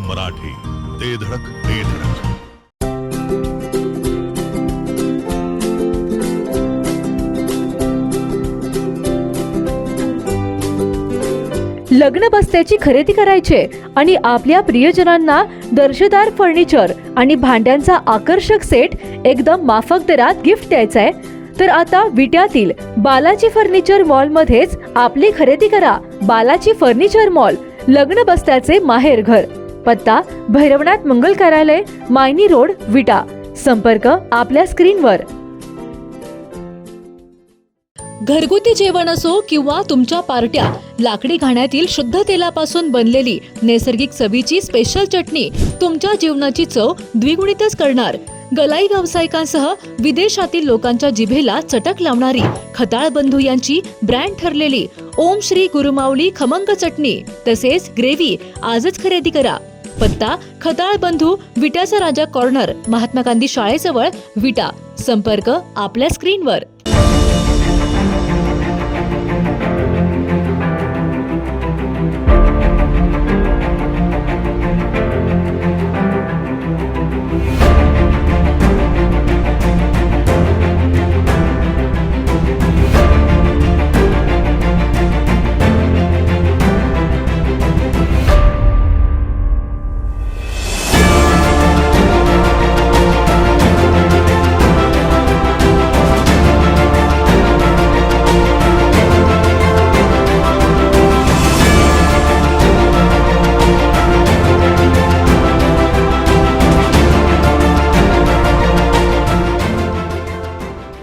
मराठी, ते धडक ते धडक. लग्न बस्त्याची खरेदी करायचे आणि आपल्या प्रियजनांना दर्जेदार फर्निचर आणि भांड्यांचा आकर्षक सेट एकदम माफक दरात गिफ्ट द्यायचाय तर आता विट्यातील बालाजी फर्निचर मॉल मध्येच आपली खरेदी करा. बालाजी फर्निचर मॉल, लग्न बस्त्याचे माहेरघर. पत्ता भैरवनाथ मंगल कार्यालय, मायनी रोड, विटा. संपर्क आपल्या स्क्रीनवर. घरगुती जेवण असो किंवा तुमच्या पार्ट्या, लाकडी घाण्यातील शुद्ध तेलापासून बनलेली नैसर्गिक चवीची स्पेशल चटणी तुमच्या जीवनाची चव द्विगुणितच करणार. गलाई व्यावसायिकांसह विदेशातील लोकांच्या जिभेला चटक लावणारी खताळ बंधू यांची ब्रँड ठरलेली ओम श्री गुरुमाऊली खमंग चटणी तसेच ग्रेव्ही आजच खरेदी करा. पत्ता खताळ बंधू, विट्याचा राजा कॉर्नर, महात्मा गांधी शाळेजवळ, विटा. संपर्क आपल्या स्क्रीनवर.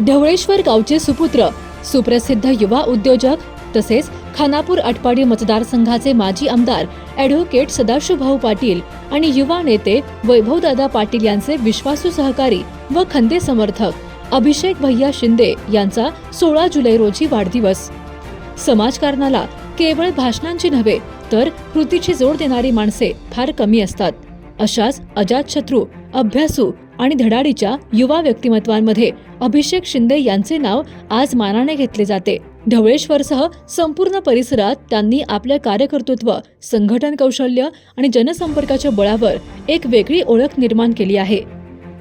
ढवळेश्वर गावचे सुपुत्र, सुप्रसिद्ध युवा उद्योजक तसेच खानापूर आटपाडी मतदारसंघाचे माजी आमदार ॲडव्होकेट सदाशिवभाऊ पाटील आणि युवा नेते वैभवदादा पाटील यांचे विश्वासू सहकारी व खंदे समर्थक अभिषेक भैया शिंदे यांचा 16 जुलै रोजी वाढदिवस. समाजकारणाला केवळ भाषणांची नव्हे तर कृतीची जोड देणारी माणसे फार कमी असतात. अशाच अजातशत्रू, अभ्यासू आणि धडाडीच्या युवा व्यक्तिमत्वांमध्ये अभिषेक शिंदे यांचे नाव आज मानाने घेतले जाते. ढवळेश्वरसह संपूर्ण परिसरात त्यांनी आपल्या कार्यकर्तृत्व, संघटन कौशल्य आणि जनसंपर्काच्या बळावर एक वेगळी ओळख निर्माण केली आहे.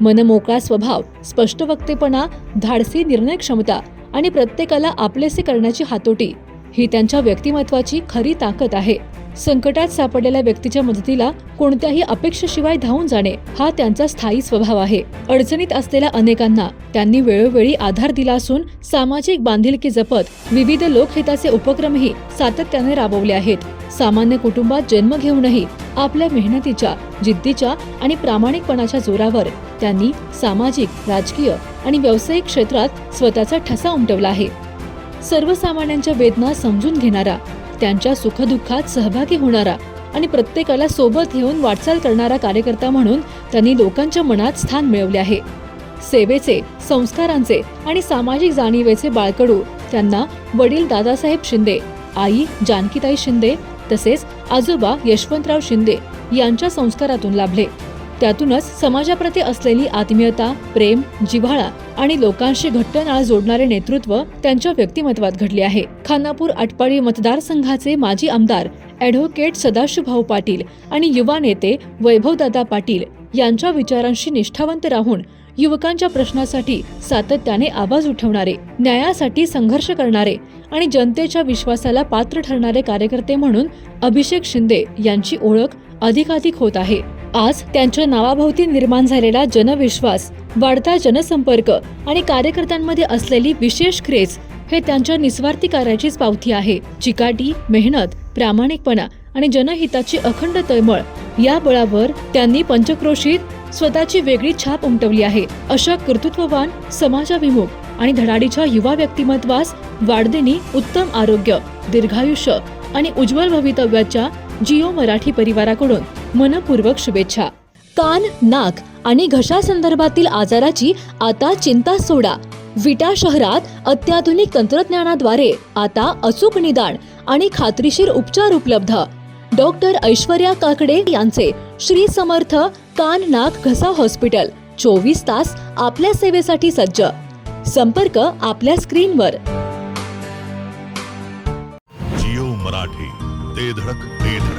मनमोकळा स्वभाव, स्पष्ट वक्तेपणा, धाडसी निर्णय क्षमता आणि प्रत्येकाला आपलेसे करण्याची हातोटी ही त्यांच्या व्यक्तिमत्वाची खरी ताकद आहे. संकटात सापडलेल्या व्यक्तीच्या मदतीला कोणत्याही अपेक्षेशिवाय धावून जाणे हा त्यांचा स्थायी स्वभाव आहे. अडचणीत असलेल्या अनेकांना त्यांनी वेळोवेळी आधार दिला असून सामाजिक बांधिलकी जपत विविध लोकहिताचे उपक्रमही सातत्याने राबवले आहेत. सामान्य कुटुंबात जन्म घेऊनही आपल्या मेहनतीच्या, जिद्दीच्या आणि प्रामाणिकपणाच्या जोरावर त्यांनी सामाजिक, राजकीय आणि व्यावसायिक क्षेत्रात स्वतःचा ठसा उमटवला आहे. सर्वसामान्यांच्या वेदना समजून घेणारा, त्यांच्या सुखदुःखात सहभागी होणारा आणि प्रत्येकाला सोबत घेऊन वाटचाल करणारा कार्यकर्ता म्हणून त्यांनी लोकांच्या मनात स्थान मिळवले आहे. सेवेचे, संस्कारांचे आणि सामाजिक जाणीवेचे बाळकडू त्यांना वडील दादासाहेब शिंदे, आई जानकीताई शिंदे तसेच आजोबा यशवंतराव शिंदे यांच्या संस्कारातून लाभले. त्यातूनच समाजाप्रती असलेली आत्मीयता, प्रेम, जिव्हाळा आणि लोकांशी घट्ट नाळ जोडणारे नेतृत्व त्यांच्या व्यक्तिमत्वात घडले आहे. खानापूर आटपाडी मतदारसंघाचे माजी आमदार ॲडव्होकेट सदाशिवभाऊ पाटील आणि युवा नेते वैभवदादा पाटील यांच्या विचारांशी निष्ठावंत राहून युवकांच्या प्रश्नासाठी सातत्याने आवाज उठवणारे, न्यायासाठी संघर्ष करणारे आणि जनतेच्या विश्वासाला पात्र ठरणारे कार्यकर्ते म्हणून अभिषेक शिंदे यांची ओळख अधिकाधिक होत आहे. आज त्यांच्या नावाभोवती निर्माण झालेला जनविश्वास, वाढता जनसंपर्क आणि कार्यकर्त्यांमध्ये असलेली विशेष क्रेज हे त्यांच्या निस्वार्थी कार्याचीच पावती आहे. चिकाटी, मेहनत, प्रामाणिकपणा आणि जनहिताची अखंड तळमळ या बळावर त्यांनी पंचक्रोशीत स्वतःची वेगळी छाप उमटवली आहे. अशा कर्तृत्ववान, समाजाभिमुख आणि धडाडीच्या युवा व्यक्तिमत्वास वाढदिनी उत्तम आरोग्य, दीर्घायुष्य आणि उज्ज्वल भवितव्याच्या जिओ मराठी परिवाराकडून मनपूर्वक शुभेच्छा. कान, नाक आणि घशा संदर्भातील आजाराची आता चिंता सोडा. विटा शहरात अत्याधुनिक तंत्रज्ञानाद्वारे आता अचूक निदान आणि खात्रीशीर उपचार उपलब्ध. डॉक्टर ऐश्वर्या काकडे यांचे श्री समर्थ कान, नाक, घसा हॉस्पिटल 24 तास आपल्या सेवेसाठी सज्ज. संपर्क आपल्या स्क्रीनवर. जिओ मराठी, ते धडक ते धडक.